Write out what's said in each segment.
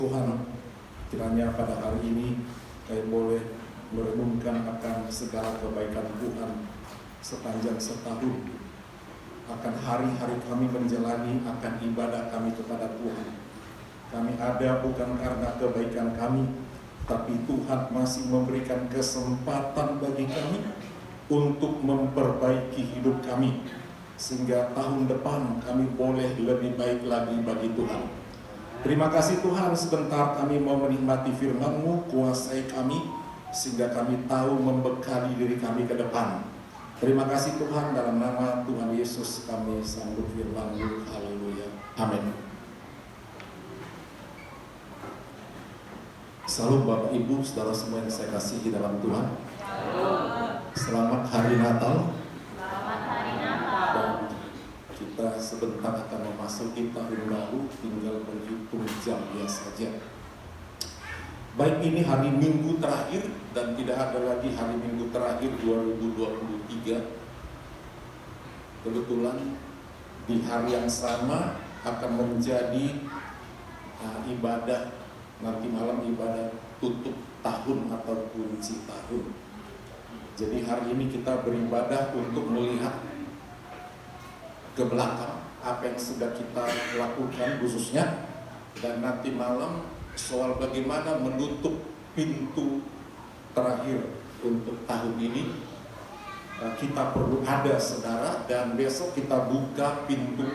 Tuhan, kiranya pada hari ini kami boleh merenungkan akan segala kebaikan Tuhan sepanjang setahun, akan hari-hari kami menjalani, akan ibadah kami kepada Tuhan. Kami ada bukan karena kebaikan kami, tapi Tuhan masih memberikan kesempatan bagi kami untuk memperbaiki hidup kami, sehingga tahun depan kami boleh lebih baik lagi bagi Tuhan. Terima kasih Tuhan, sebentar kami mau menikmati firman-Mu, kuasai kami, sehingga kami tahu membekali diri kami ke depan. Terima kasih Tuhan, dalam nama Tuhan Yesus kami sambut firman-Mu. Haleluya. Amin. Salam Bapak Ibu, saudara semua yang saya kasihi dalam Tuhan. Selamat Hari Natal. Dan kita sebentar akan memasuki tahun baru, tinggal berhitung jamnya saja. Baik, ini hari Minggu terakhir dan tidak ada lagi hari Minggu terakhir 2023. Kebetulan di hari yang sama akan menjadi ibadah nanti malam, ibadah tutup tahun atau kunci tahun. Jadi hari ini kita beribadah untuk melihat ke belakang apa yang sudah kita lakukan khususnya, dan nanti malam soal bagaimana menutup pintu terakhir untuk tahun ini. Kita perlu ada saudara, dan besok kita buka pintu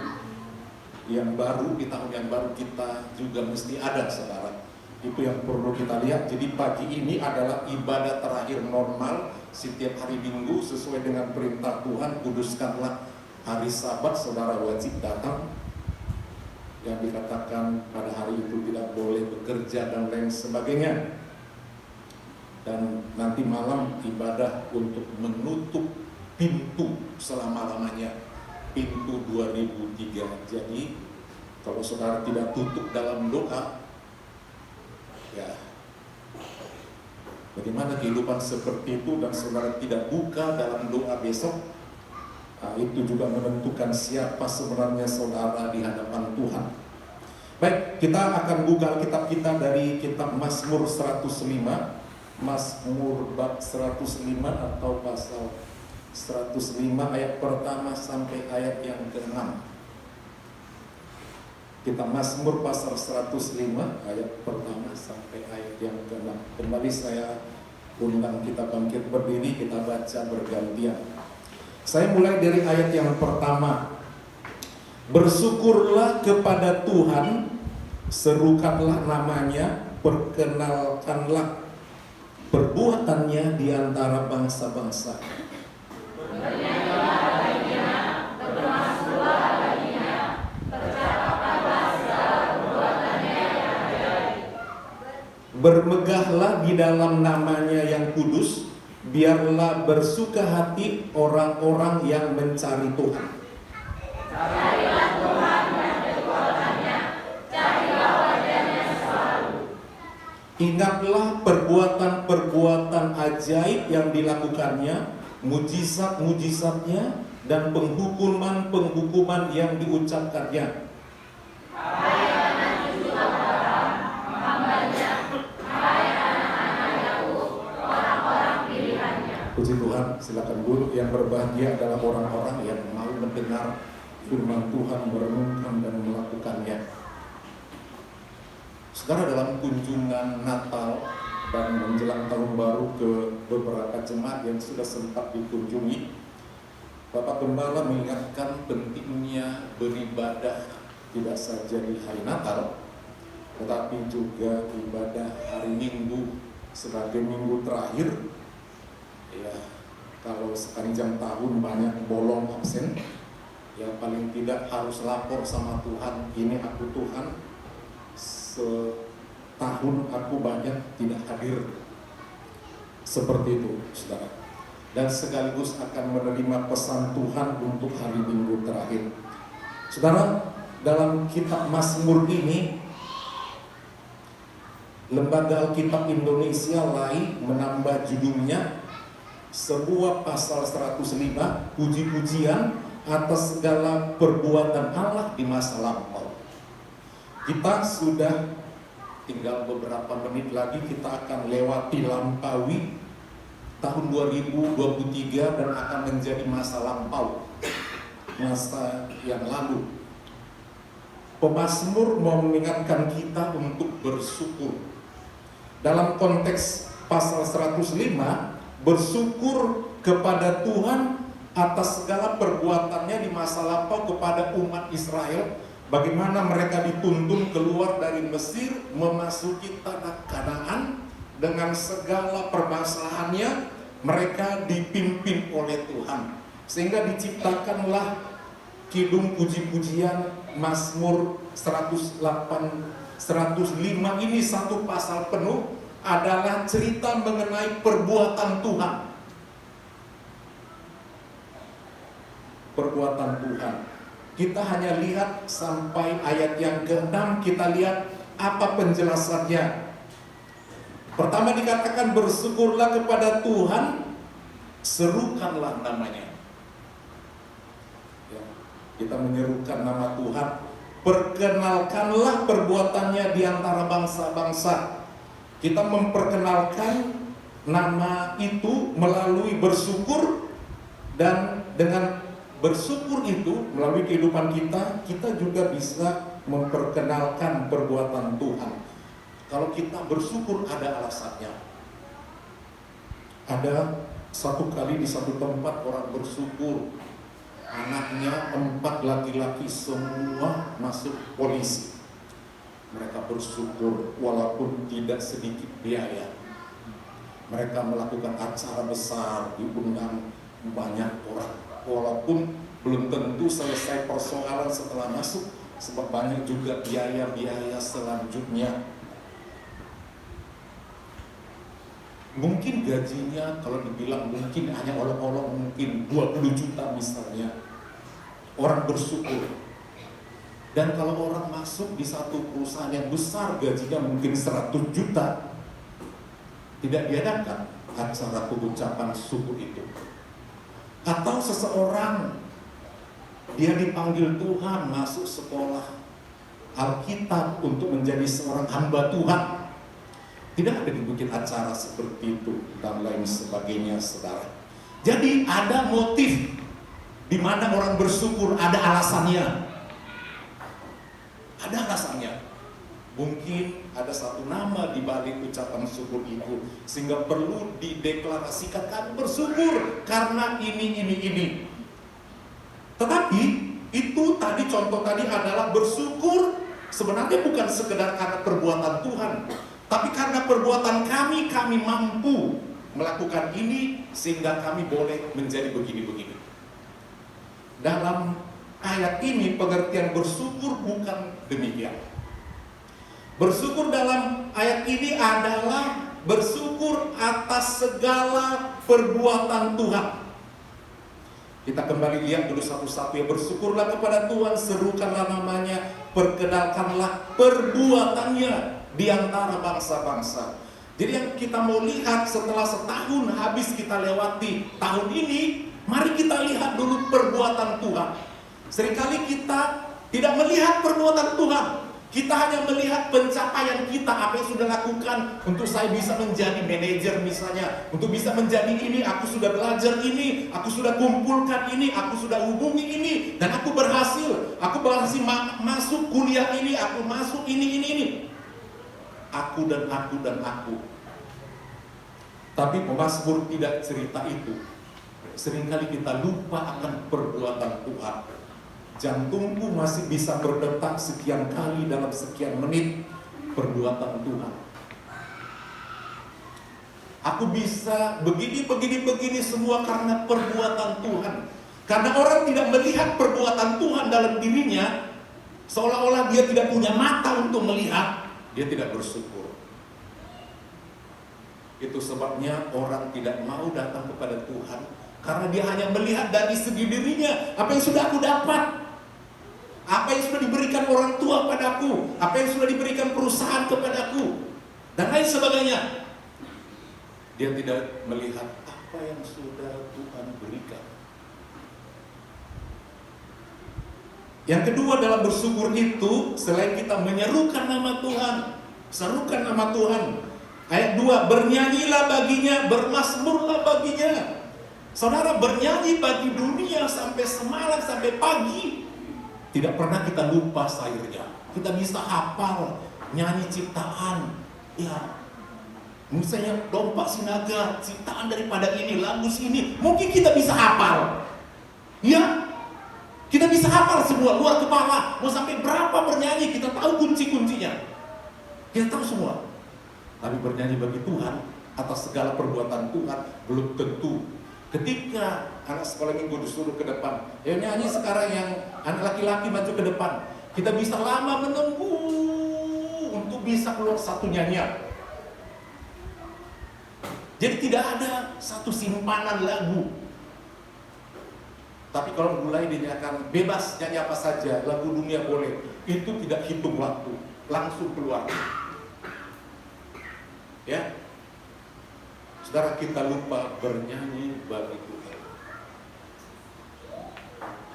yang baru di tahun yang baru, kita juga mesti ada saudara. Itu yang perlu kita lihat. Jadi pagi ini adalah ibadah terakhir normal setiap hari Minggu sesuai dengan perintah Tuhan. Kuduskanlah hari Sabat, saudara wajib datang. Yang dikatakan pada hari itu tidak boleh bekerja dan lain sebagainya. Dan nanti malam ibadah untuk menutup pintu selama-lamanya, pintu 2003. Jadi kalau saudara tidak tutup dalam doa, ya bagaimana kehidupan seperti itu, dan saudara tidak buka dalam doa besok, itu juga menentukan siapa sebenarnya saudara di hadapan Tuhan. Baik, kita akan buka kitab kita dari kitab Mazmur 105, Mazmur bab 105 atau pasal 105 ayat pertama sampai ayat yang ke-6. Kitab Mazmur pasal 105 ayat pertama sampai ayat yang ke-6. Kembali saya undang kita bangkit berdiri, kita baca bergantian. Saya mulai dari ayat yang pertama. Bersyukurlah kepada Tuhan, serukanlah namanya, perkenalkanlah perbuatannya di antara bangsa-bangsa. Bermegahlah di dalam namanya yang kudus, biarlah bersuka hati orang-orang yang mencari Tuhan. Carilah Tuhan dan kekuatannya, carilah wajahnya selalu. Ingatlah perbuatan-perbuatan ajaib yang dilakukannya, mujizat-mujizatnya, dan penghukuman-penghukuman yang diucapkannya. Puji Tuhan, silakan duduk. Yang berbahagia adalah orang-orang yang mau mendengar firman Tuhan, merenungkan dan melakukannya. Saudara, dalam kunjungan Natal dan menjelang tahun baru ke beberapa jemaat yang sudah sempat dikunjungi, Bapak Gembala mengingatkan pentingnya beribadah tidak saja di hari Natal, tetapi juga ibadah hari Minggu sebagai minggu terakhir. Ya, kalau sepanjang tahun banyak bolong absen, ya paling tidak harus lapor sama Tuhan, ini aku Tuhan, setahun aku banyak tidak hadir. Seperti itu saudara. Dan sekaligus akan menerima pesan Tuhan untuk hari Minggu terakhir. Saudara, dalam kitab Mazmur ini, Lembaga Alkitab Indonesia LAI menambah judulnya sebuah pasal 105, puji-pujian atas segala perbuatan Allah di masa lampau. Kita sudah tinggal beberapa menit lagi kita akan lewati lampaui tahun 2023 dan akan menjadi masa lampau, masa yang lalu. Pemazmur mau mengingatkan kita untuk bersyukur. Dalam konteks pasal 105, bersyukur kepada Tuhan atas segala perbuatannya di masa lampau kepada umat Israel. Bagaimana mereka dituntun keluar dari Mesir, memasuki tanah Kanaan dengan segala permasalahannya, mereka dipimpin oleh Tuhan. Sehingga diciptakanlah kidung puji-pujian Mazmur 105 ini, satu pasal penuh adalah cerita mengenai perbuatan Tuhan. Perbuatan Tuhan. Kita hanya lihat sampai ayat yang ke-6, kita lihat apa penjelasannya. Pertama dikatakan bersyukurlah kepada Tuhan, serukanlah namanya. Ya, kita menyerukan nama Tuhan, perkenalkanlah perbuatannya di antara bangsa-bangsa. Kita memperkenalkan nama itu melalui bersyukur, dan dengan bersyukur itu melalui kehidupan kita, kita juga bisa memperkenalkan perbuatan Tuhan. Kalau kita bersyukur ada alasannya. Ada satu kali di satu tempat orang bersyukur, anaknya 4 laki-laki semua masuk polisi. Mereka bersyukur walaupun tidak sedikit biaya. Mereka melakukan acara besar, diundang banyak orang. Walaupun belum tentu selesai persoalan setelah masuk, sebab banyak juga biaya-biaya selanjutnya. Mungkin gajinya kalau dibilang mungkin hanya oleh-oleh mungkin 20 juta misalnya. Orang bersyukur. Dan kalau orang masuk di satu perusahaan yang besar gajinya mungkin 100 juta, tidak diadakan acara pengucapan syukur itu. Atau seseorang dia dipanggil Tuhan masuk sekolah Alkitab untuk menjadi seorang hamba Tuhan. Tidak ada dibikin acara seperti itu dan lain sebagainya, saudara. Jadi ada motif di mana orang bersyukur, ada alasannya. Ada alasannya. Mungkin ada satu nama di balik ucapan syukur itu, sehingga perlu dideklarasikan kami bersyukur karena ini. Tetapi itu tadi contoh tadi adalah bersyukur sebenarnya bukan sekedar karena perbuatan Tuhan, tapi karena perbuatan kami mampu melakukan ini sehingga kami boleh menjadi begini-begini. Dalam ayat ini pengertian bersyukur bukan demikian. Bersyukur dalam ayat ini adalah bersyukur atas segala perbuatan Tuhan. Kita kembali lihat dulu satu-satu ya. Bersyukurlah kepada Tuhan, serukanlah namanya, perkenalkanlah perbuatannya di antara bangsa-bangsa. Jadi yang kita mau lihat setelah setahun habis kita lewati tahun ini, mari kita lihat dulu perbuatan Tuhan. Seringkali kita tidak melihat perbuatan Tuhan. Kita hanya melihat pencapaian kita, apa yang sudah lakukan. Untuk saya bisa menjadi manajer misalnya, untuk bisa menjadi ini, aku sudah belajar ini, aku sudah kumpulkan ini, aku sudah hubungi ini, dan aku berhasil. Aku berhasil masuk kuliah ini, aku masuk ini. Aku dan aku. Tapi pemazmur tidak cerita itu. Seringkali kita lupa akan perbuatan Tuhan. Jantungku masih bisa berdetak sekian kali dalam sekian menit perbuatan Tuhan. Aku bisa begini semua karena perbuatan Tuhan. Karena orang tidak melihat perbuatan Tuhan dalam dirinya, seolah-olah dia tidak punya mata untuk melihat, dia tidak bersyukur. Itu sebabnya orang tidak mau datang kepada Tuhan, karena dia hanya melihat dari segi dirinya, apa yang sudah aku dapat, apa yang sudah diberikan orang tua padaku, apa yang sudah diberikan perusahaan kepadaku, dan lain sebagainya. Dia tidak melihat apa yang sudah Tuhan berikan. Yang kedua dalam bersyukur itu, selain kita menyerukan nama Tuhan, Serukan nama Tuhan. Ayat 2, bernyanyilah baginya, bermazmurlah baginya. Saudara, bernyanyi bagi dunia sampai semalam, sampai pagi. Tidak pernah kita lupa sairnya. Kita bisa hafal nyanyi ciptaan. Ya, misalnya domba sinaga, ciptaan daripada ini, lagu sini, mungkin kita bisa hafal. Ya, kita bisa hafal semua, luar kepala. Mau sampai berapa bernyanyi, kita tahu kunci-kuncinya. Kita tahu semua. Tapi bernyanyi bagi Tuhan atas segala perbuatan Tuhan belum tentu. Ketika anak sekolah minggu disuruh ke depan, ya nyanyi sekarang yang anak laki-laki maju ke depan, kita bisa lama menunggu untuk bisa keluar satu nyanyian. Jadi tidak ada satu simpanan lagu. Tapi kalau mulai dinyatakan bebas nyanyi apa saja, lagu dunia boleh, itu tidak hitung waktu, langsung keluar. Ya, saudara, kita lupa bernyanyi bagi Tuhan.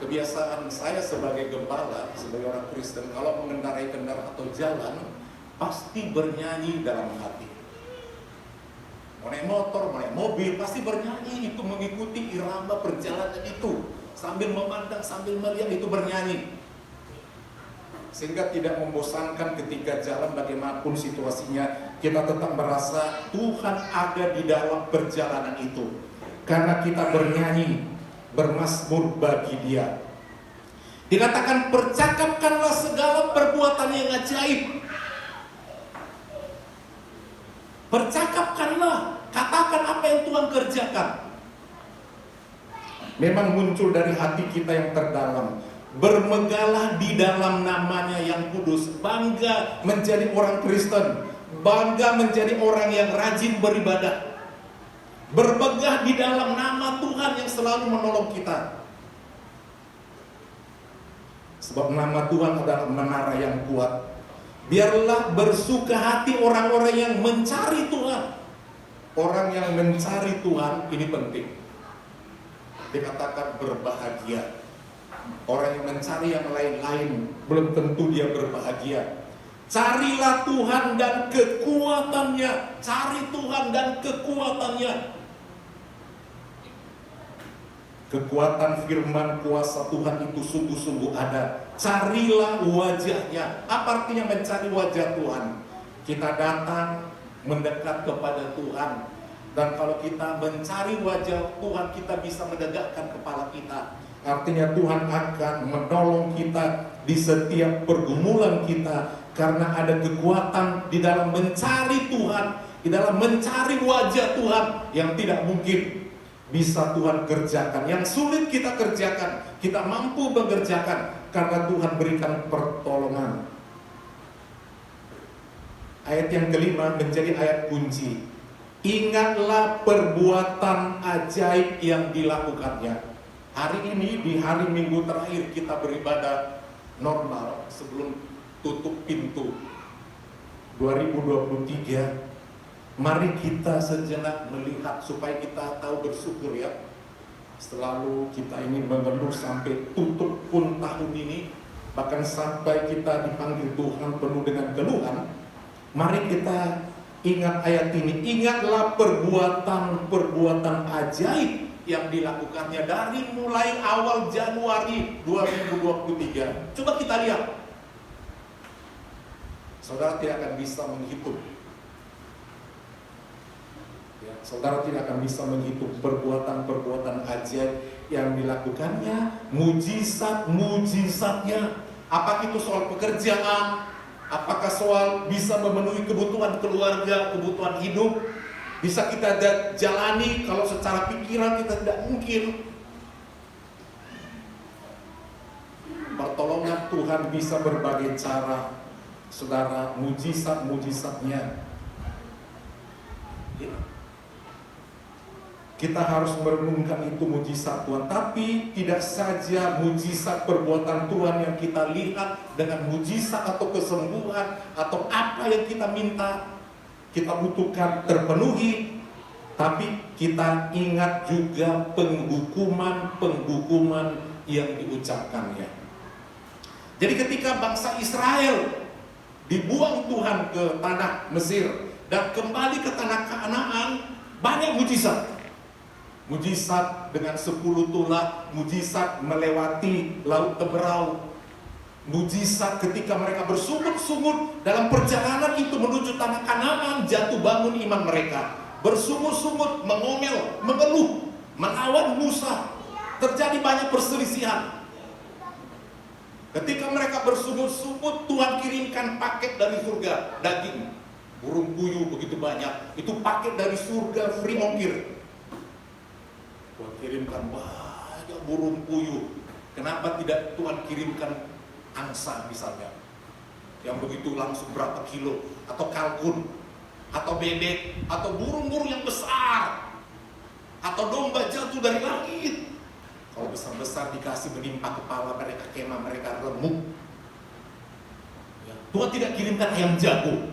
Kebiasaan saya sebagai gembala, sebagai orang Kristen, kalau mengendarai kendaraan atau jalan, pasti bernyanyi dalam hati. Mau naik motor, mau naik mobil, pasti bernyanyi, itu mengikuti irama perjalanan itu. Sambil memandang, sambil melihat, itu bernyanyi. Sehingga tidak membosankan ketika jalan bagaimanapun situasinya, kita tetap merasa Tuhan ada di dalam perjalanan itu. Karena kita bernyanyi, bermazmur bagi Dia. Dikatakan percakapkanlah segala perbuatan yang ajaib. Percakapkanlah, katakan apa yang Tuhan kerjakan. Memang muncul dari hati kita yang terdalam. Bermegahlah di dalam namanya yang kudus. Bangga menjadi orang Kristen. Bangga menjadi orang yang rajin beribadah. Bermegah di dalam nama Tuhan yang selalu menolong kita. Sebab nama Tuhan adalah menara yang kuat. Biarlah bersuka hati orang-orang yang mencari Tuhan. Orang yang mencari Tuhan ini penting. Dikatakan berbahagia. Orang yang mencari yang lain-lain belum tentu dia berbahagia. Carilah Tuhan dan kekuatannya. Cari Tuhan dan kekuatannya. Kekuatan firman kuasa Tuhan itu sungguh-sungguh ada. Carilah wajahnya. Apa artinya mencari wajah Tuhan? Kita datang mendekat kepada Tuhan. Dan kalau kita mencari wajah Tuhan, kita bisa menegakkan kepala kita. Artinya Tuhan akan menolong kita di setiap pergumulan kita. Karena ada kekuatan di dalam mencari Tuhan, di dalam mencari wajah Tuhan yang tidak mungkin bisa Tuhan kerjakan. Yang sulit kita kerjakan, kita mampu mengerjakan karena Tuhan berikan pertolongan. Ayat yang kelima menjadi ayat kunci. Ingatlah perbuatan ajaib yang dilakukannya. Hari ini di hari Minggu terakhir kita beribadah normal sebelum tutup pintu 2023. Mari kita sejenak melihat supaya kita tahu bersyukur ya. Selalu kita ini mengeluh sampai tutup pun tahun ini, bahkan sampai kita dipanggil Tuhan penuh dengan keluhan. Mari kita ingat ayat ini. Ingatlah perbuatan ajaib yang dilakukannya dari mulai awal Januari 2023. Coba kita lihat. Saudara tidak akan bisa menghitung. Ya, saudara tidak akan bisa menghitung perbuatan-perbuatan ajaib yang dilakukannya, mujizat-mujizatnya. Apakah itu soal pekerjaan? Apakah soal bisa memenuhi kebutuhan keluarga, kebutuhan hidup? Bisa kita jalani kalau secara pikiran kita tidak mungkin. Pertolongan Tuhan bisa berbagai cara. Saudara, mujizat-mujizatnya. Kita harus merenungkan itu mujizat Tuhan. Tapi tidak saja mujizat perbuatan Tuhan yang kita lihat dengan mujizat atau kesembuhan atau apa yang kita minta, kita butuhkan terpenuhi. Tapi kita ingat juga penghukuman yang diucapkannya. Jadi ketika bangsa Israel dibuang Tuhan ke tanah Mesir dan kembali ke tanah Kanaan, banyak mujizat. Mujizat dengan 10 tulah, mujizat melewati laut Teberau, mujizat ketika mereka bersungut-sungut dalam perjalanan itu menuju tanah Kanaan, jatuh bangun iman mereka. Bersungut-sungut, mengomel, mengeluh, melawan Musa. Terjadi banyak perselisihan. Ketika mereka bersungut-sungut, Tuhan kirimkan paket dari surga, daging, burung puyuh begitu banyak. Itu paket dari surga, free ongkir. Tuhan kirimkan banyak burung puyuh. Kenapa tidak Tuhan kirimkan angsa misalnya, yang begitu langsung berapa kilo, atau kalkun, atau bebek, atau burung-burung yang besar, atau domba jatuh dari langit. Kalau besar-besar dikasih menimpa kepala mereka, kemah mereka remuk. Ya, Tuhan tidak kirimkan ayam jago.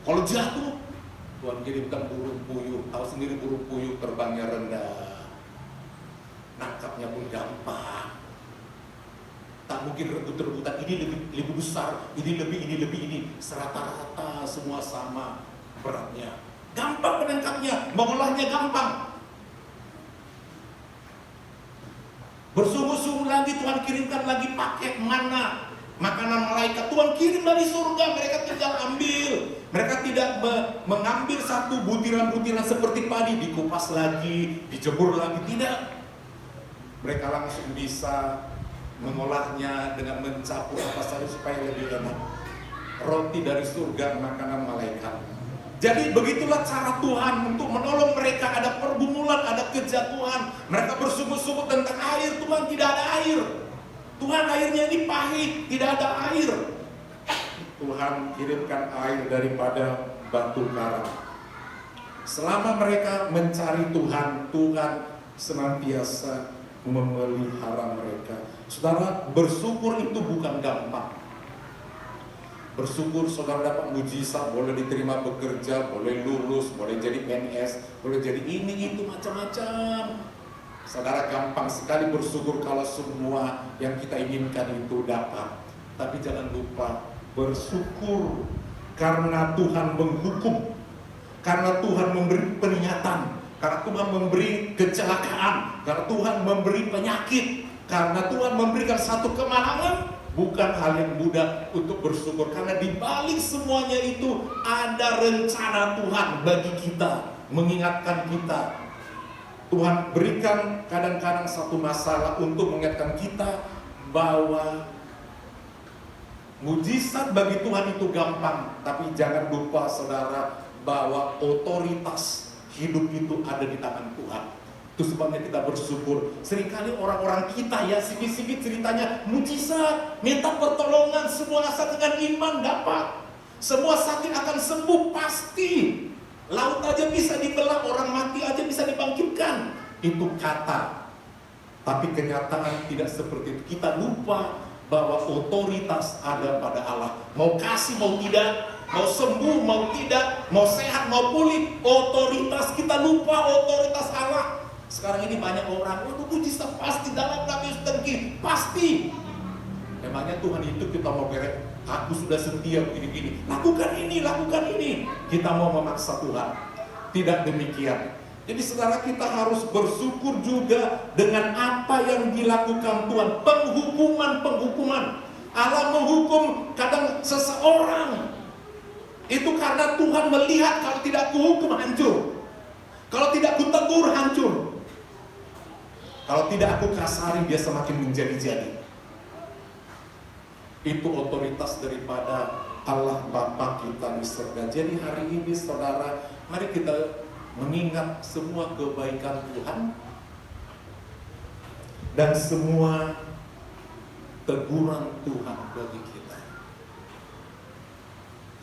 Kalau jatuh, Tuhan kirimkan burung puyuh. Tahu sendiri burung puyuh terbangnya rendah, nangkapnya pun gampang. Tak mungkin rebut-rebutan, ini lebih besar, ini lebih. Serata-rata, semua sama beratnya. Gampang menangkapnya, mengolahnya gampang. Bersungguh-sungguh lagi Tuhan kirimkan lagi paket mana, makanan malaikat. Tuhan kirim dari surga, mereka tinggal ambil. Mereka tidak mengambil satu butiran-butiran seperti padi, dikupas lagi, dijemur lagi, tidak. Mereka langsung bisa mengolahnya dengan mencampur apa saja supaya lebih enak. Roti dari surga, makanan malaikat. Jadi begitulah cara Tuhan untuk menolong mereka. Ada pergumulan, ada kejatuhan. Mereka bersungguh-sungguh tentang air. Tuhan tidak ada air. Tuhan airnya ini pahit, tidak ada air. Tuhan kirimkan air daripada batu karang. Selama mereka mencari Tuhan, Tuhan senantiasa memelihara mereka. Saudara, bersyukur itu bukan gampang. Bersyukur saudara dapat mujizat, boleh diterima bekerja, boleh lulus, boleh jadi PNS, boleh jadi ini, itu, macam-macam. Saudara, gampang sekali bersyukur kalau semua yang kita inginkan itu dapat. Tapi jangan lupa bersyukur karena Tuhan menghukum, karena Tuhan memberi peringatan, karena Tuhan memberi kecelakaan, karena Tuhan memberi penyakit, karena Tuhan memberikan satu kemenangan. Bukan hal yang mudah untuk bersyukur, karena di balik semuanya itu ada rencana Tuhan bagi kita, mengingatkan kita. Tuhan berikan kadang-kadang satu masalah untuk mengingatkan kita bahwa mujizat bagi Tuhan itu gampang, tapi jangan lupa saudara bahwa otoritas hidup itu ada di tangan Tuhan. Itu sebabnya kita bersyukur. Seringkali orang-orang kita ya sikit-sikit ceritanya mujizat, minta pertolongan, semua asal dengan iman dapat. Semua sakit akan sembuh pasti. Laut aja bisa dibelah, orang mati aja bisa dibangkitkan. Itu kata. Tapi kenyataan tidak seperti itu. Kita lupa bahwa otoritas ada pada Allah. Mau kasih mau tidak, mau sembuh mau tidak, mau sehat mau pulih, otoritas kita lupa otoritas Allah. Sekarang ini banyak orang, mujizat pasti dalam nama Yesus terkini, pasti. Memangnya Tuhan itu kita mau beret, aku sudah setia begini-gini, lakukan ini. Kita mau memaksa Tuhan. Tidak demikian. Jadi saudara, kita harus bersyukur juga dengan apa yang dilakukan Tuhan. Penghukuman. Allah menghukum kadang seseorang. Itu karena Tuhan melihat kalau tidak kuhukum hancur. Kalau tidak kutegur hancur. Kalau tidak aku kasari, dia semakin menjadi-jadi. Itu otoritas daripada Allah Bapa kita di surga. Jadi hari ini saudara, mari kita mengingat semua kebaikan Tuhan dan semua teguran Tuhan bagi kita.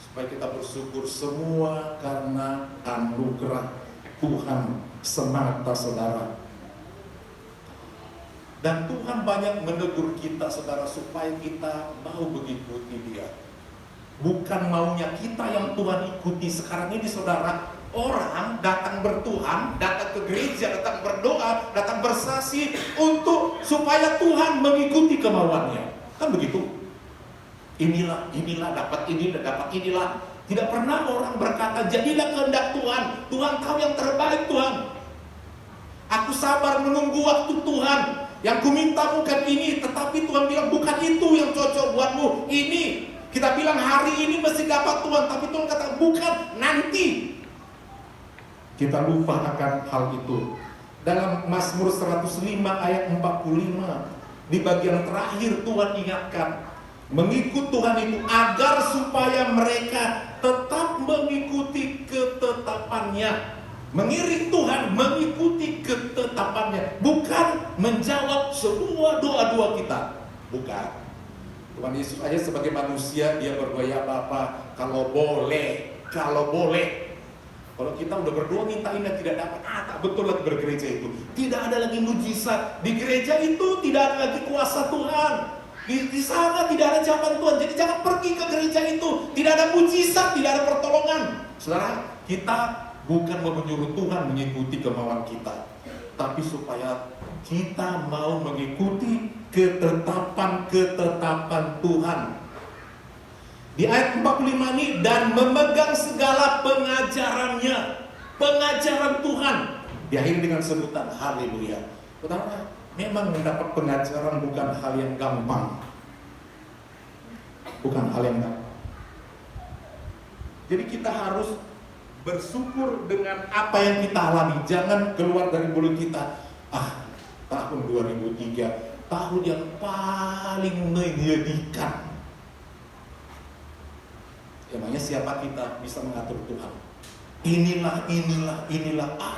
Supaya kita bersyukur semua karena anugerah Tuhan semata saudara. Dan Tuhan banyak menegur kita saudara supaya kita mau mengikuti Dia. Bukan maunya kita yang Tuhan ikuti. Sekarang ini saudara, orang datang bertuhan, datang ke gereja, datang berdoa, datang bersaksi untuk supaya Tuhan mengikuti kemauannya. Kan begitu? inilah, dapat inilah. Tidak pernah orang berkata, jadilah kehendak Tuhan. Tuhan tahu yang terbaik, Tuhan. Aku sabar menunggu waktu Tuhan. Yang kuminta bukan ini, tetapi Tuhan bilang bukan itu yang cocok buatmu. Ini. Kita bilang hari ini mesti dapat Tuhan, tapi Tuhan kata bukan, nanti. Kita lupa akan hal itu. Dalam Mazmur 105 ayat 45, di bagian terakhir Tuhan ingatkan, mengikut Tuhan itu agar supaya mereka tetap mengikuti ketetapannya. Mengiring Tuhan, mengikuti ketetapannya, bukan menjawab semua doa-doa kita. Bukan. Tuhan Yesus aja sebagai manusia, dia berdoa ya Bapa, kalau boleh. Kalau kita udah berdoa minta ini tidak dapat, tak betul lagi bergereja itu. Tidak ada lagi mujizat. Di gereja itu tidak ada lagi kuasa Tuhan. Di sana tidak ada jawaban Tuhan. Jadi jangan pergi ke gereja itu. Tidak ada mujizat, tidak ada pertolongan. Saudara, kita bukan mau menyuruh Tuhan mengikuti kemauan kita, tapi supaya kita mau mengikuti ketetapan Tuhan. Di ayat 45 ini, dan memegang segala pengajarannya, pengajaran Tuhan. Diakhiri dengan sebutan haleluya. Saudara, memang mendapat pengajaran bukan hal yang gampang. Bukan hal yang gampang. Jadi kita harus bersyukur dengan apa yang kita alami. Jangan keluar dari mulut kita, tahun 2003, tahun yang paling menyedihkan. Emangnya siapa kita bisa mengatur Tuhan? Inilah.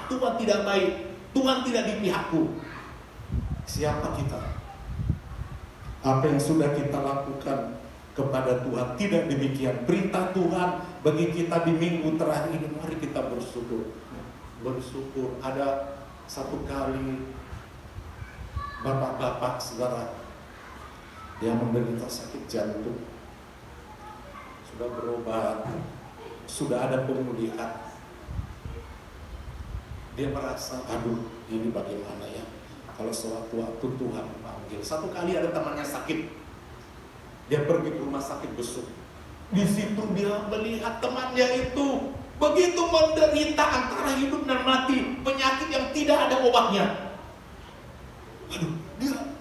Tuhan tidak baik. Tuhan tidak di pihakku. Siapa kita? Apa yang sudah kita lakukan kepada Tuhan tidak demikian. Perintah Tuhan bagi kita di minggu terakhir ini, mari kita bersyukur. Bersyukur. Ada satu kali bapak-bapak saudara, dia menderita sakit jantung. Sudah berobat, sudah ada pemulihan. Dia merasa, aduh ini bagaimana ya kalau sewaktu-waktu Tuhan panggil. Satu kali ada temannya sakit, dia pergi ke rumah sakit besuk. Di situ dia melihat temannya itu begitu menderita antara hidup dan mati, penyakit yang tidak ada obatnya. Aduh,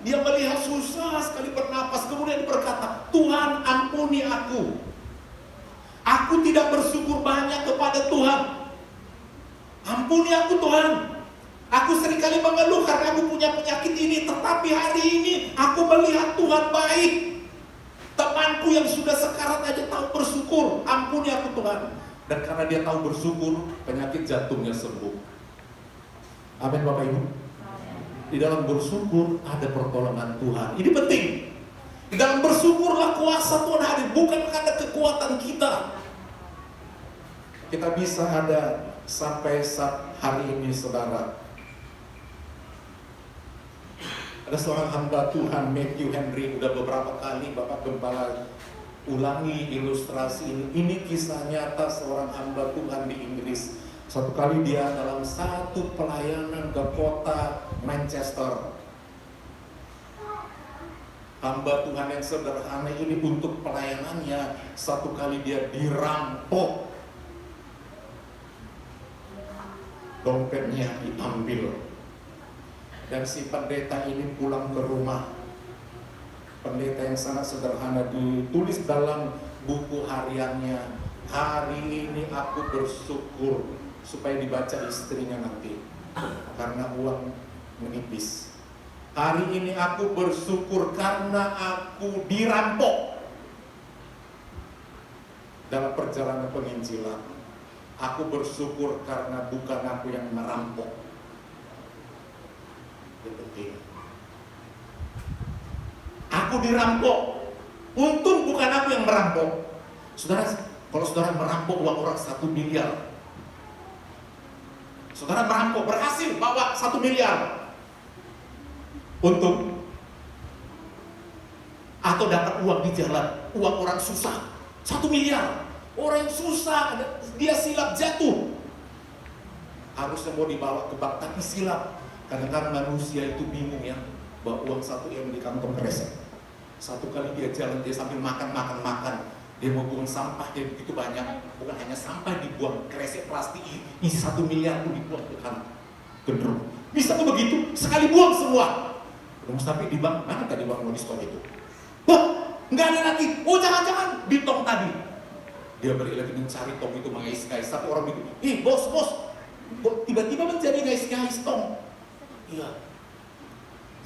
dia melihat susah sekali bernapas. Kemudian dia berkata, Tuhan ampuni aku. Aku tidak bersyukur banyak kepada Tuhan. Ampuni aku Tuhan. Aku seringkali mengeluh karena aku punya penyakit ini. Tetapi hari ini aku melihat Tuhan baik. Temanku yang sudah sekarat aja tahu bersyukur. Ampuni aku Tuhan. Dan karena dia tahu bersyukur, penyakit jantungnya sembuh. Amin Bapak Ibu. Di dalam bersyukur ada pertolongan Tuhan. Ini penting. Di dalam bersyukurlah kuasa Tuhan hadir, bukan karena kekuatan kita. Kita bisa ada sampai saat hari ini saudara. Ada seorang hamba Tuhan, Matthew Henry, udah beberapa kali Bapak Gembala ulangi ilustrasi ini. Ini kisah nyata seorang hamba Tuhan di Inggris. Satu kali dia dalam satu pelayanan ke kota Manchester. Hamba Tuhan yang sederhana ini untuk pelayanannya, satu kali dia dirampok. Dompetnya diambil. Dan si pendeta ini pulang ke rumah. Pendeta yang sangat sederhana, ditulis dalam buku hariannya, hari ini aku bersyukur, supaya dibaca istrinya nanti, karena uang menipis. Hari ini aku bersyukur karena aku dirampok dalam perjalanan penginjilan. Aku bersyukur karena bukan aku yang merampok. Itu penting. Aku dirampok. Untung bukan aku yang merampok. Saudara, kalau saudara merampok uang orang 1 miliar, saudara merampok, berhasil bawa 1 miliar. Untung. Atau dapat uang di jalan, uang orang susah 1 miliar. Orang yang susah, dia silap jatuh. Harusnya mau dibawa ke bank, tapi silap. Kadang-kadang manusia itu bingung ya, bawa uang 1 M di kantong kresek. Satu kali dia jalan, dia sambil makan. Dia mau buang sampah, dia begitu banyak. Bukan hanya sampah dibuang, kresek plastik isi 1 miliar pun dibuang ke kan gendrung. Bisa tuh begitu, sekali buang semua. Terus sampai di bank, mana tadi uang mau diskon itu? Wah, nggak ada lagi. Oh jangan-jangan di tong tadi. Dia balik lagi mencari tong itu mengais-ngais. Satu orang bilang, bos, kok tiba-tiba menjadi ngais-ngais tong? Iya.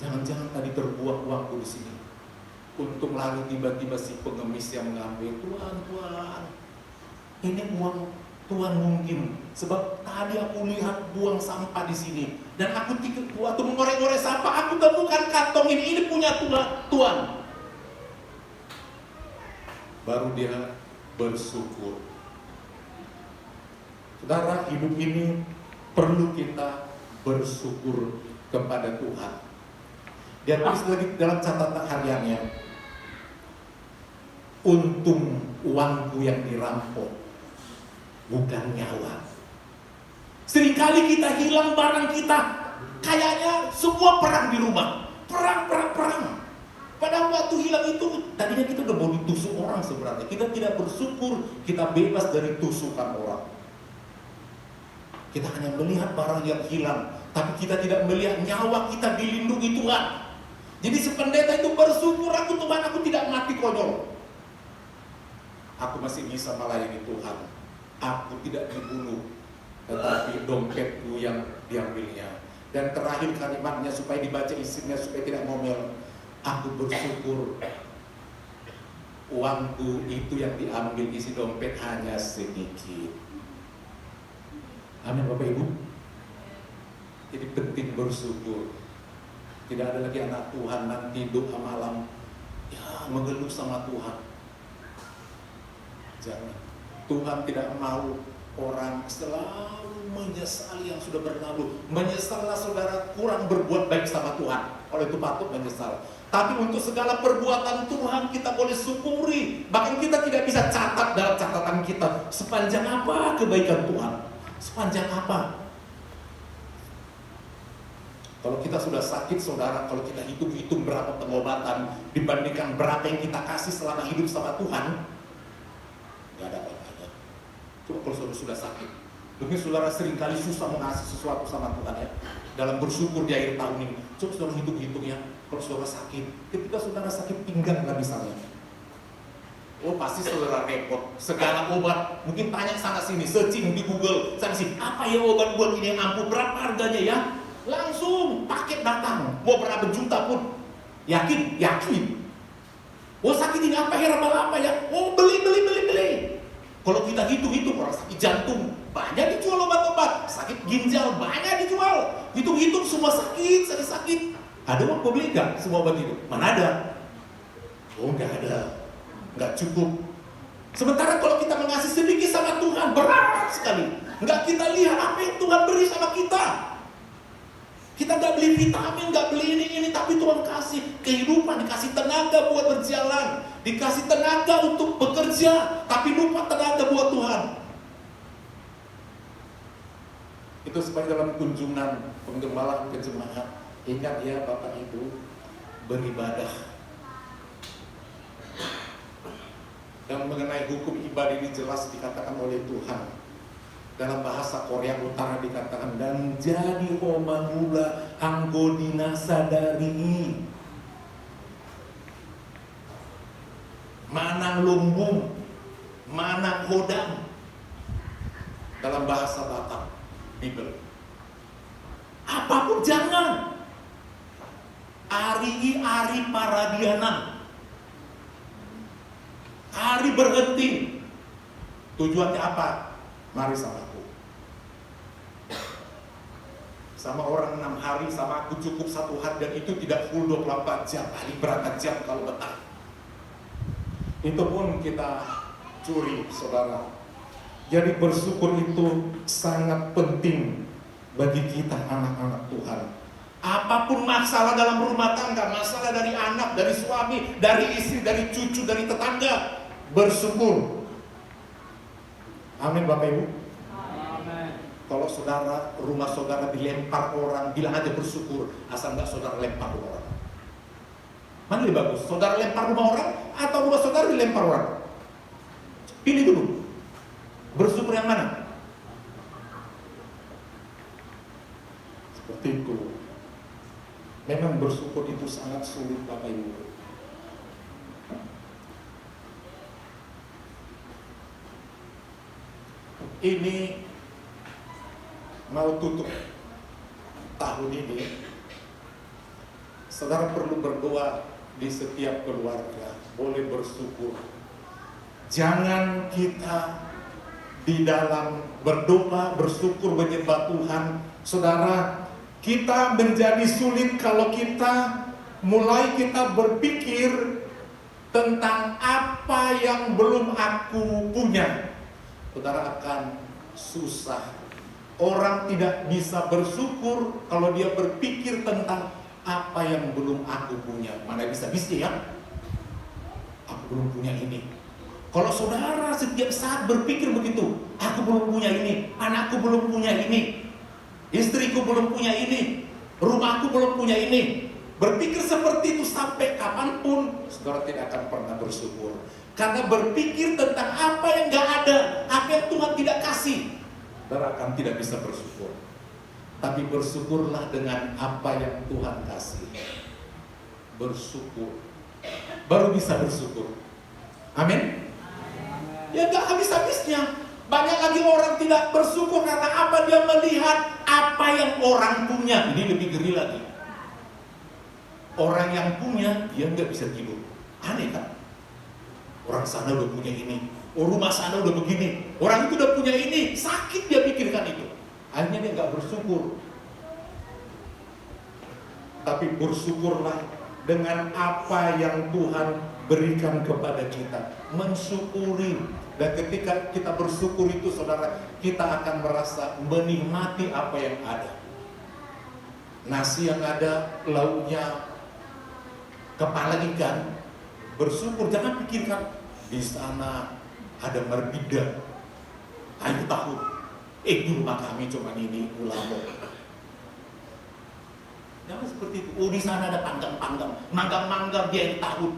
Jangan-jangan tadi terbuang uangku di sini. Untung lalu tiba-tiba si pengemis yang mengambil, Tuhan, ini uang Tuhan mungkin. Sebab tadi aku lihat buang sampah di sini. Dan aku waktu mengorek-ngorek sampah, aku temukan kantong ini punya Tuhan. Baru dia bersyukur. Saudara, hidup ini perlu kita bersyukur kepada Tuhan. Dia tulis lagi dalam catatan hariannya, untung uangku yang dirampok, bukan nyawa. Seringkali kita hilang barang kita, kayaknya semua perang di rumah, perang. Pada waktu hilang itu, tadinya kita udah mau ditusuk orang sebenarnya. Kita tidak bersyukur, kita bebas dari tusukan orang. Kita hanya melihat barang yang hilang, tapi kita tidak melihat nyawa kita dilindungi Tuhan. Jadi si pendeta itu bersyukur, Tuhan, aku tidak mati konyol. Aku masih bisa melayani Tuhan. Aku tidak dibunuh, tetapi dompetku yang diambilnya. Dan terakhir kalimatnya supaya dibaca isinya, supaya tidak ngomel. Aku bersyukur uangku itu yang diambil isi dompet hanya sedikit. Amin Bapak Ibu. Jadi penting bersyukur. Tidak ada lagi anak Tuhan nanti doa malam ya mengeluh sama Tuhan. Jangan. Tuhan tidak mau orang selalu menyesali yang sudah berlalu. Menyesallah saudara kurang berbuat baik sama Tuhan. Oleh itu patut menyesal. Tapi untuk segala perbuatan Tuhan kita boleh syukuri. Bahkan kita tidak bisa catat dalam catatan kita sepanjang apa kebaikan Tuhan. Sepanjang apa. Kalau kita sudah sakit saudara, kalau kita hitung-hitung berapa pengobatan dibandingkan berapa yang kita kasih selama hidup sama Tuhan, gak ada apa-apa. Coba kalau saudara sudah sakit, mungkin saudara seringkali susah mengasih sesuatu sama Tuhan ya. Dalam bersyukur di akhir tahun ini, coba saudara hitung-hitung ya. Kalau saudara sakit, ketika saudara sakit pinggang lah misalnya, oh pasti saudara repot. Segala obat, mungkin tanya sana sini, searching di Google, sana sini, apa ya obat buat ini yang ampuh, berapa harganya ya? Langsung paket datang, mau berapa juta pun, yakin. Oh sakit ini apa herbal apa ya? Oh beli. Kalau kita hitung orang sakit jantung banyak dijual obat-obat, sakit ginjal banyak dijual, hitung semua sakit. Ada uang beli nggak semua obat itu? Mana ada? Oh nggak ada, nggak cukup. Sementara kalau kita mengasih sedikit sama Tuhan berat sekali, nggak kita lihat apa yang Tuhan beri sama kita. Kita nggak beli vitamin, nggak beli ini, tapi Tuhan kasih kehidupan, dikasih tenaga buat berjalan, dikasih tenaga untuk bekerja, tapi lupa tenaga buat Tuhan. Itu supaya dalam kunjungan penggembalaan ke jemaat, ingat ya Bapak Ibu, beribadah. Dan mengenai hukum ibadah ini jelas dikatakan oleh Tuhan. Dalam bahasa Korea Utara dikatakan, dan jadi homa mula anggodina sadari manang lumbung manang hodang. Dalam bahasa Batak Bible, apapun jangan ari paradianan, hari berhenti. Tujuannya apa? Mari sama aku. Sama orang 6 hari, sama aku cukup 1 hari, dan itu tidak full 24 jam, kali berangkat jam kalau betah. Itu pun kita curi saudara. Jadi bersyukur itu sangat penting bagi kita anak-anak Tuhan. Apapun masalah dalam rumah tangga, masalah dari anak, dari suami, dari istri, dari cucu, dari tetangga, bersyukur. Amin Bapak Ibu. Amin. Kalau saudara, rumah saudara dilempar orang, bilang aja bersyukur, asal nggak saudara lempar orang. Mana lebih bagus? Saudara lempar rumah orang atau rumah saudara dilempar orang? Pilih dulu. Bersyukur yang mana? Seperti itu. Memang bersyukur itu sangat sulit, Bapak Ibu. Ini mau tutup tahun ini, saudara perlu berdoa di setiap keluarga, boleh bersyukur. Jangan kita di dalam berdoa, bersyukur, menyembah Tuhan, saudara, kita menjadi sulit kalau kita mulai berpikir tentang apa yang belum aku punya. Saudara akan susah. Orang tidak bisa bersyukur kalau dia berpikir tentang apa yang belum aku punya. Mana bisa ya? Aku belum punya ini. Kalau saudara setiap saat berpikir begitu, aku belum punya ini, anakku belum punya ini, istriku belum punya ini, rumahku belum punya ini. Berpikir seperti itu sampai kapanpun, saudara tidak akan pernah bersyukur. Karena berpikir tentang apa yang gak ada, apa yang Tuhan tidak kasih, saudara akan tidak bisa bersyukur. Tapi bersyukurlah dengan apa yang Tuhan kasih. Bersyukur, baru bisa bersyukur. Amin. Ya gak habis-habisnya. Banyak lagi orang tidak bersyukur karena apa? Dia melihat apa yang orang punya. Ini lebih geri lagi. Orang yang punya, dia gak bisa tidur. Aneh kan? Orang sana udah punya ini, rumah sana udah begini, orang itu udah punya ini, sakit dia pikirkan itu. Akhirnya dia gak bersyukur. Tapi bersyukurlah dengan apa yang Tuhan berikan kepada kita. Mensyukuri. Dan ketika kita bersyukur itu, saudara, kita akan merasa menikmati apa yang ada. Nasi yang ada, lauknya kepala ikan. Bersyukur, jangan pikirkan di sana ada merbida, kayu tahu. Di rumah kami cuma ini ulamo. Jangan seperti itu. Di sana ada panggang-panggang, manggang-manggang dia yang tahu.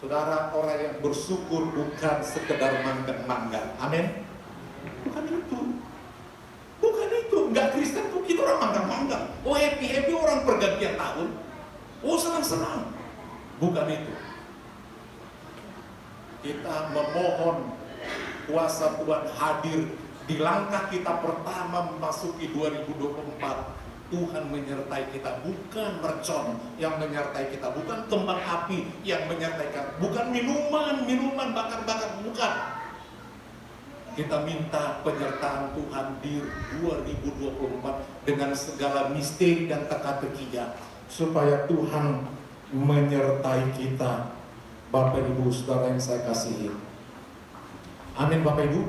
Saudara, orang yang bersyukur bukan sekedar manggang-manggang. Amin. Bukan itu. Bukan itu. Enggak Kristen tuh kita orang manggang-manggang. Happy-happy orang pergantian tahun. Senang-senang. Bukan itu. Kita memohon kuasa Tuhan hadir di langkah kita pertama memasuki 2024. Tuhan menyertai kita, bukan mercon yang menyertai kita, bukan kembang api yang menyertai kita, bukan minuman bakar-bakar, bukan. Kita minta penyertaan Tuhan di 2024 dengan segala misteri dan teka-tekinya, supaya Tuhan menyertai kita. Bapak Ibu Saudara yang saya kasihi, amin. Bapak Ibu,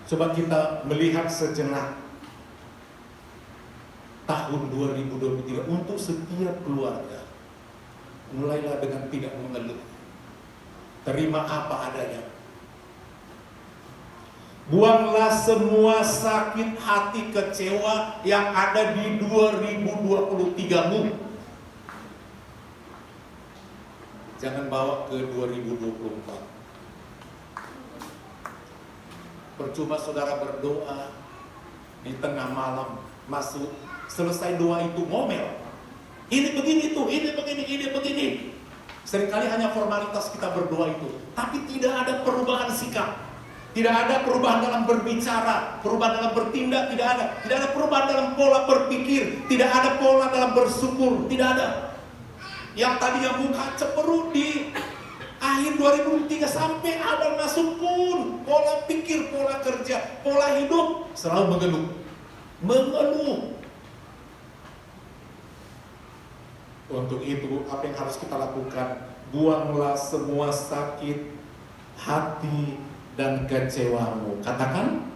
coba kita melihat sejenak tahun 2023 untuk setiap keluarga. Mulailah dengan tidak mengeluh, terima apa adanya. Buanglah semua sakit hati, kecewa yang ada di 2023-mu. Jangan bawa ke 2024. Percuma saudara berdoa di tengah malam, masuk, selesai doa itu ngomel. Ini begini tuh, ini begini. Seringkali hanya formalitas kita berdoa itu, tapi tidak ada perubahan sikap, tidak ada perubahan dalam berbicara, perubahan dalam bertindak, tidak ada perubahan dalam pola berpikir, tidak ada pola dalam bersyukur, tidak ada. Yang tadinya buka cemerut di akhir 2003 sampai awal masuk pun, pola pikir, pola kerja, pola hidup selalu mengeluh. Untuk itu apa yang harus kita lakukan? Buanglah semua sakit hati dan kecewamu. Katakan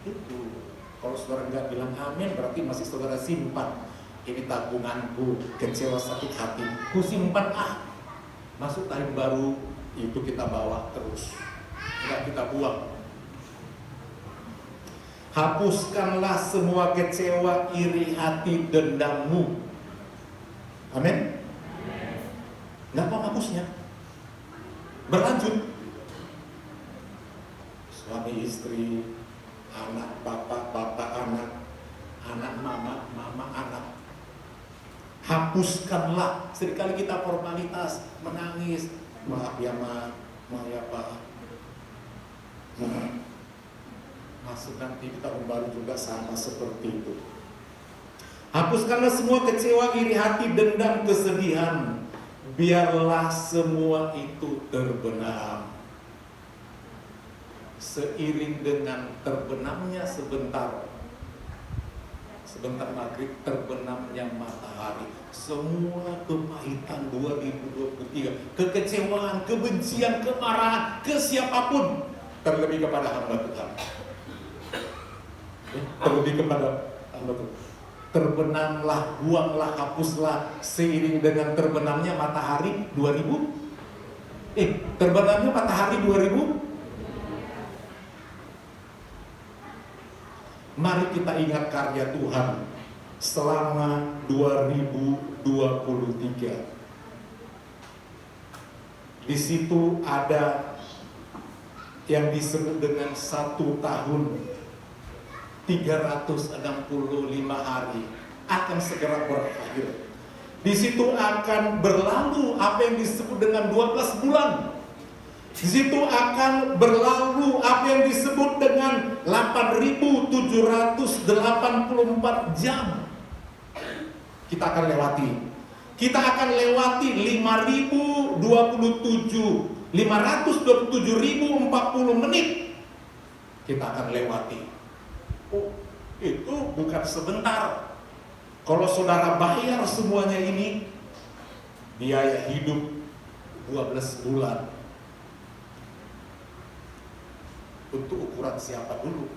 itu. Kalau saudara nggak bilang amin, berarti masih saudara simpan. Ini tabunganku, kecewa sakit hati, ku simpan. Masuk tahun baru itu kita bawa terus, nggak kita buang. Hapuskanlah semua kecewa, iri hati, dendammu. Amin. Nggak penghapusnya. Berlanjut. Suami istri, anak bapak, bapak anak, anak mama, mama anak. Hapuskanlah. Seringkali kita formalitas, menangis, maaf ya ma, maaf ya pak. Masuk nanti di tahun baru juga sama seperti itu. Hapuskanlah semua kecewa, iri hati, dendam, kesedihan. Biarlah semua itu terbenam. Seiring dengan terbenamnya sebentar maghrib, terbenamnya matahari, semua kepahitan 2023, kekecewaan, kebencian, kemarahan ke siapapun, terlebih kepada hamba Tuhan, terlebih kepada hamba Tuhan, terbenamlah, buanglah, hapuslah. Seiring dengan terbenamnya matahari 2000, terbenamnya matahari 2000. Mari kita ingat karya Tuhan selama 2023. Di situ ada yang disebut dengan 1 tahun 365 hari akan segera berakhir. Di situ akan berlalu apa yang disebut dengan 12 bulan. Di situ akan berlalu apa yang disebut dengan 8.784 jam. Kita akan lewati. Kita akan lewati 527.040 menit. Kita akan lewati. Oh, itu bukan sebentar. Kalau saudara bayar semuanya ini, biaya hidup 12 bulan. Untuk ukuran siapa dulu?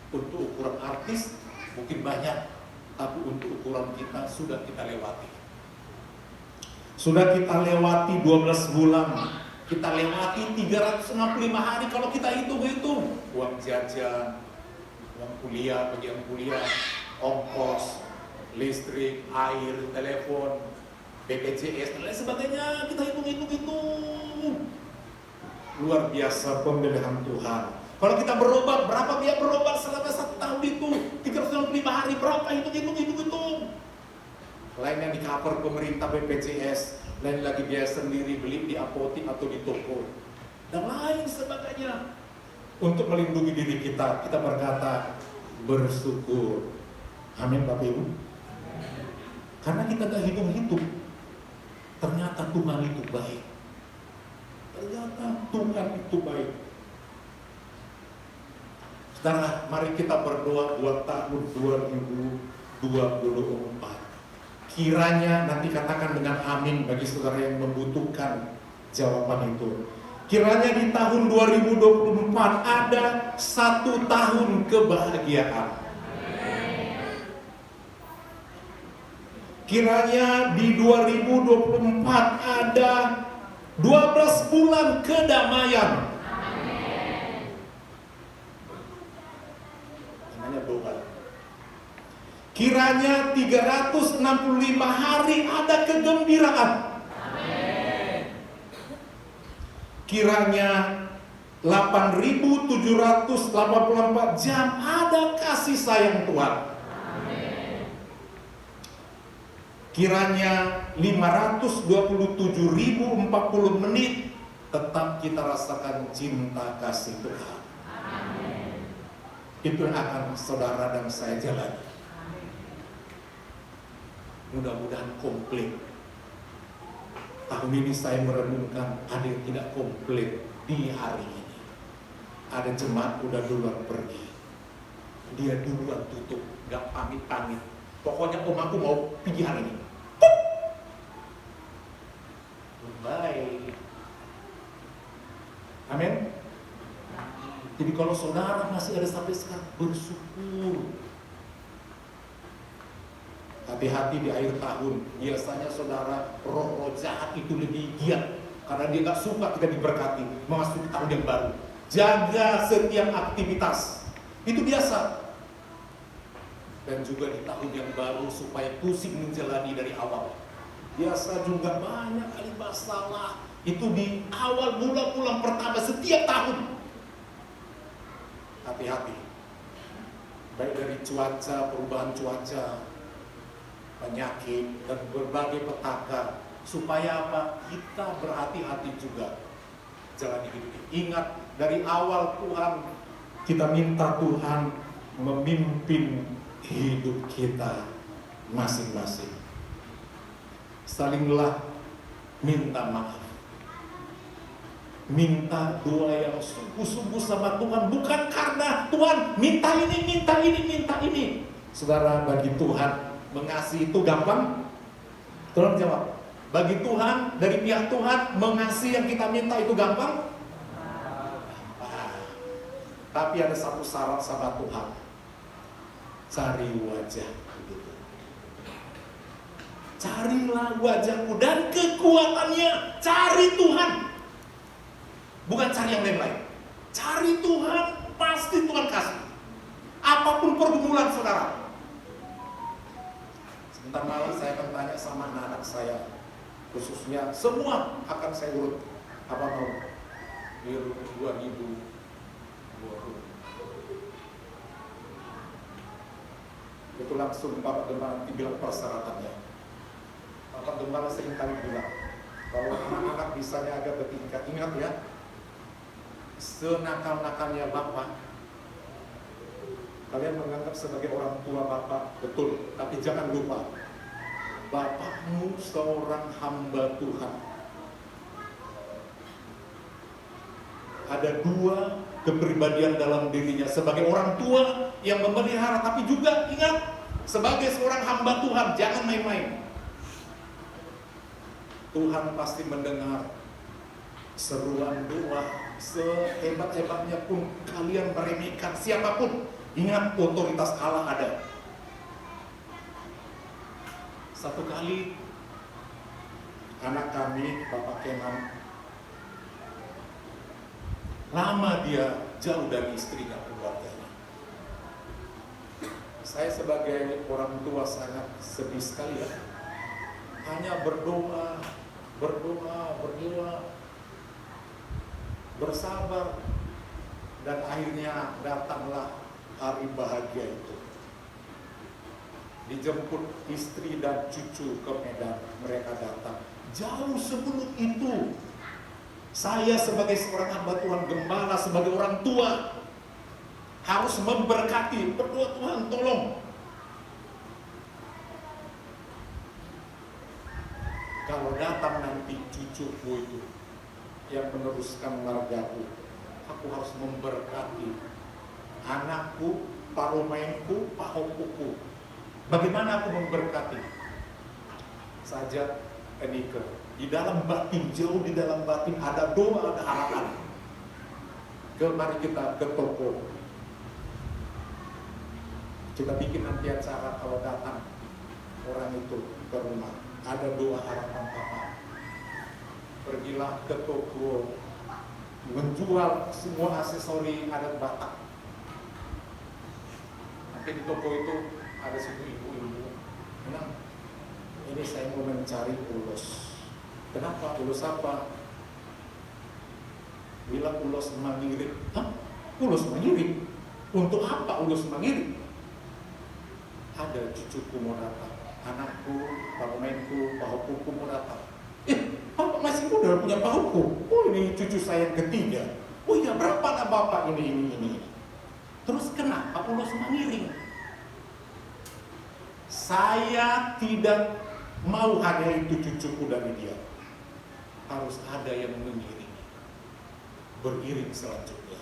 Untuk ukuran artis mungkin banyak, tapi untuk ukuran kita sudah kita lewati. Sudah kita lewati 12 bulan. Kita lewati 365 hari kalau kita hitung-hitung. Uang jajan, uang kuliah, bagian kuliah, ongkos, listrik, air, telepon, BPJS, dan lain sebagainya. Kita hitung-hitung. Luar biasa pemilihan Tuhan. Kalau kita berobat, berapa biaya berobat selama 1 tahun itu? 365 hari, berapa? Hitung. Lain yang di cover pemerintah BPJS, lain lagi biaya sendiri beli di apotik atau di toko, dan lain sebagainya. Untuk melindungi diri kita, kita berkata bersyukur. Amin Bapak Ibu. Karena kita gak hitung-hitung, ternyata Tuhan itu baik. Ternyata Tuhan itu baik. Saudara, mari kita berdoa buat tahun 2024. Kiranya, nanti katakan dengan amin bagi saudara yang membutuhkan jawaban itu. Kiranya di tahun 2024 ada 1 tahun kebahagiaan. Kiranya di 2024 ada 12 bulan kedamaian. Namanya doa. Kiranya 365 hari ada kegembiraan. Kiranya 8.784 jam ada kasih sayang Tuhan. Kiranya 527.040 menit tetap kita rasakan cinta kasih Tuhan. Amin. Itu yang akan saudara dan saya jalani. Mudah-mudahan komplit. Tahun ini saya merenungkan ada yang tidak komplit di hari ini. Ada jemaat udah duluan pergi. Dia duluan tutup, gak pamit-pamit. Pokoknya aku mau pergi hari ini. Baik. Amin. Jadi kalau saudara masih ada sampai sekarang, bersyukur. Hati-hati di akhir tahun. Biasanya saudara, roh-roh jahat itu lebih giat karena dia gak suka kita diberkati memasuki tahun yang baru. Jaga setiap aktivitas. Itu biasa. Dan juga di tahun yang baru supaya pusing menjalani dari awal. Biasa juga banyak kali masalah. Itu di awal bulan-bulan pertama setiap tahun. Hati-hati. Baik dari cuaca, perubahan cuaca, penyakit, dan berbagai petaka. Supaya apa? Kita berhati-hati juga jalan hidup ini. Ingat, dari awal Tuhan, kita minta Tuhan memimpin hidup kita masing-masing. Salinglah minta maaf. Minta doa yang sungguh-sungguh sama Tuhan. Bukan karena Tuhan minta ini, minta ini, minta ini. Saudara, bagi Tuhan mengasihi itu gampang? Tolong jawab. Bagi Tuhan, dari pihak Tuhan, mengasihi yang kita minta itu gampang? Tapi ada satu syarat sama Tuhan. Cari wajah. Carilah wajahku dan kekuatannya. Cari Tuhan. Bukan cari yang lain-lain. Cari Tuhan, pasti Tuhan kasih. Apapun pergumulan saudara. Sebentar malam saya akan tanya sama anak-anak saya. Khususnya semua akan saya urut. Apa mau? Di 2020. Itu langsung Bapak Gembala bilang persyaratannya. Bapak Gembala sering kali bilang, kalau anak-anak bisanya agak bertingkat, ingat ya, senakal-nakalnya Bapak, kalian menganggap sebagai orang tua Bapak, betul, tapi jangan lupa, Bapakmu seorang hamba Tuhan. Ada dua kepribadian dalam dirinya, sebagai orang tua yang memelihara, tapi juga ingat, sebagai seorang hamba Tuhan, jangan main-main. Tuhan pasti mendengar seruan doa. Sehebat-hebatnya pun kalian meremehkan siapapun, ingat otoritas Allah ada. Satu kali anak kami, Bapak Kenan, lama dia jauh dari istri dan keluarganya. Saya sebagai orang tua sangat sedih sekali ya. Hanya berdoa, bersabar, dan akhirnya datanglah hari bahagia itu. Dijemput istri dan cucu ke Medan, mereka datang. Jauh sebelum itu, saya sebagai seorang hamba Tuhan, gembala, sebagai orang tua, harus memberkati, berdoa, Tuhan tolong. Kalau datang nanti cucuku itu yang meneruskan margaku, aku harus memberkati anakku, paromainku, pahopuku. Bagaimana aku memberkati? Saja Enike, di dalam batin, jauh di dalam batin ada doa, ada harapan. Mari kita ke toko. Kita bikin nanti acara kalau datang orang itu ke rumah. Ada doa harapan Papa. Pergilah ke toko, menjual semua aksesori adat Batak. Nanti di toko itu ada situ ibu-ibu. Kenapa? Ini saya mau mencari ulos. Kenapa? Ulos apa? Bilang ulos mangirik. Hah? Ulos mangirik? Untuk apa ulos mangirik? Ada cucuku mau datang, anakku, paromainku, pahopuku mau datang. Bapak masih muda punya pahopu. Oh, ini cucu saya yang ketiga. Oh iya, berapa lah bapak ini. Terus kenapa ulos mangiring? Saya tidak mau hadiah itu cucuku dari dia. Harus ada yang mengiring, beriring selanjutnya.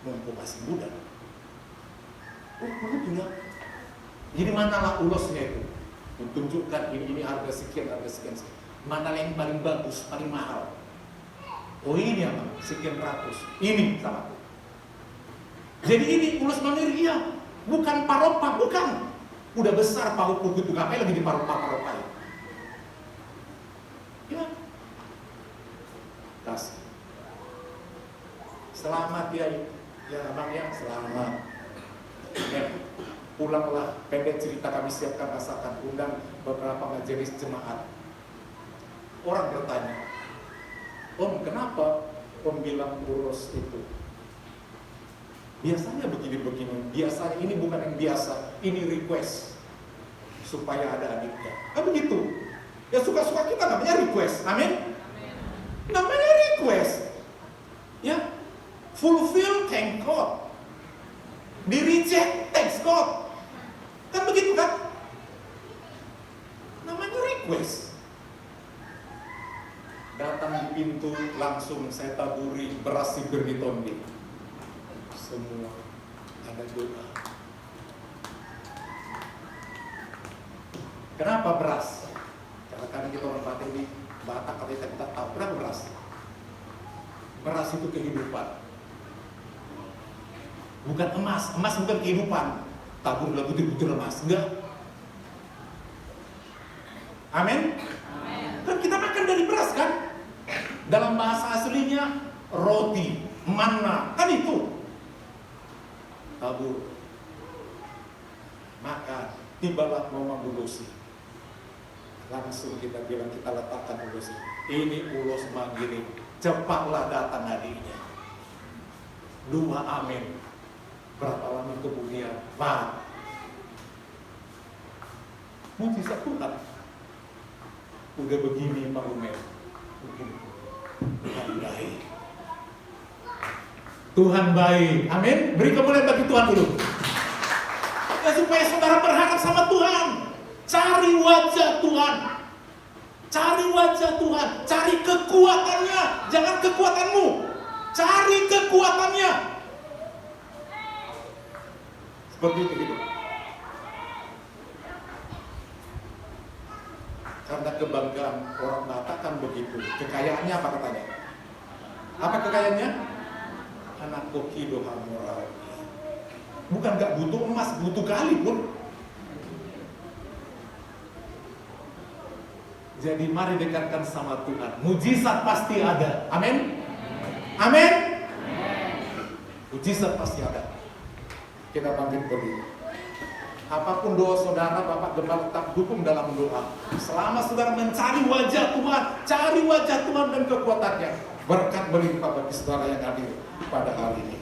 Mumpung masih muda. Oh, begitu ya. Jadi manalah ulosnya itu? Tunjukkan ini harga sekian. Mana yang paling bagus, paling mahal? Oh ini apa? Sekian ratus. Ini sama. Jadi ini ulos manggiri, iya. Bukan paropa, bukan. Udah besar pahopu gitu, ngapain lagi di paropa ya? Ya. Kasih. Selamat ya. Ya bang ya, selamat. Pulanglah, pendek cerita kami siapkan masakan, undang beberapa majelis jemaat. Orang bertanya, Om, kenapa Om bilang urus itu? Biasanya begini-begini, biasanya ini bukan yang biasa, ini request supaya ada adiknya. Kan begitu. Ya suka-suka kita namanya request, amin? Namanya request. Ya, fulfill, thank God. Di reject, thanks God. Kan begitu kan? Namanya request. Datang di pintu, langsung saya taburi beras si berditonde. Semua ada doa. Kenapa beras? Karena kadang kita orang Batak di Batak, kalau kita tahu kenapa beras? Beras itu kehidupan. Bukan emas, emas bukan kehidupan. Tabung dalam butir-butir emas, enggak. Amin. Kan kita makan dari beras kan? Dalam bahasa aslinya roti, manna, kan itu. Tabur. Maka tibalah momen bulusi. Langsung kita bilang, kita letakkan bulusi. Ini ulos manggiri, cepatlah datang adiknya. 2 amin. Berapa lama kemudian, Pak, mujizat Tuhan. Udah begini Pak Umar, begini. Tuhan baik. Tuhan baik, amin. Beri kemuliaan bagi Tuhan dulu. Ya, supaya saudara berharap sama Tuhan. Cari wajah Tuhan. Cari wajah Tuhan. Cari kekuatannya, jangan kekuatanmu. Cari kekuatannya. Seperti itu gitu. Karena kebanggaan orang Batak kan begitu. Kekayaannya apa katanya? Apa kekayaannya? Anak koki doha moral. Bukan gak butuh emas, butuh kali pun. Jadi mari dekatkan sama Tuhan. Mujizat pasti ada. Amin. Amin. Mujizat pasti ada. Kita bangkit berdiri. Apapun doa saudara, Bapak Gembala tetap dukung dalam doa. Selama saudara mencari wajah Tuhan, cari wajah Tuhan dan kekuatannya, berkat berlimpah bagi saudara yang hadir pada hari ini.